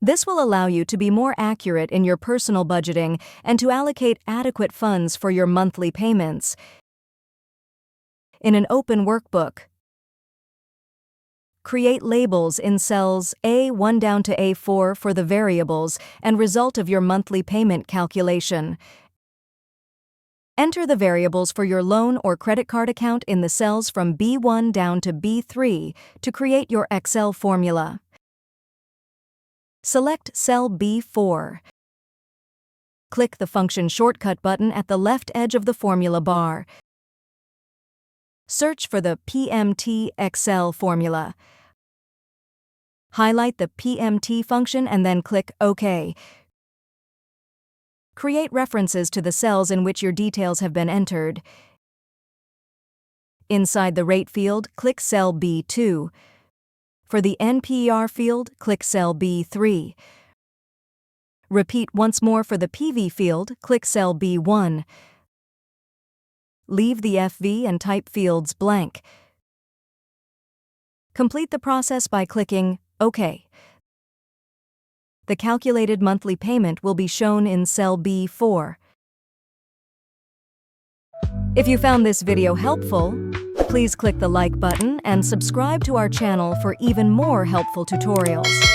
This will allow you to be more accurate in your personal budgeting and to allocate adequate funds for your monthly payments. In an open workbook, create labels in cells A1 down to A4 for the variables and result of your monthly payment calculation. Enter the variables for your loan or credit card account in the cells from B1 down to B3 to create your Excel formula. Select cell B4. Click the Function Shortcut button at the left edge of the formula bar. Search for the PMT Excel formula. Highlight the PMT function and then click OK. Create references to the cells in which your details have been entered. Inside the Rate field, click cell B2. For the NPER field, click cell B3. Repeat once more for the PV field, click cell B1. Leave the FV and type fields blank. Complete the process by clicking OK. The calculated monthly payment will be shown in cell B4. If you found this video helpful, please click the like button and subscribe to our channel for even more helpful tutorials.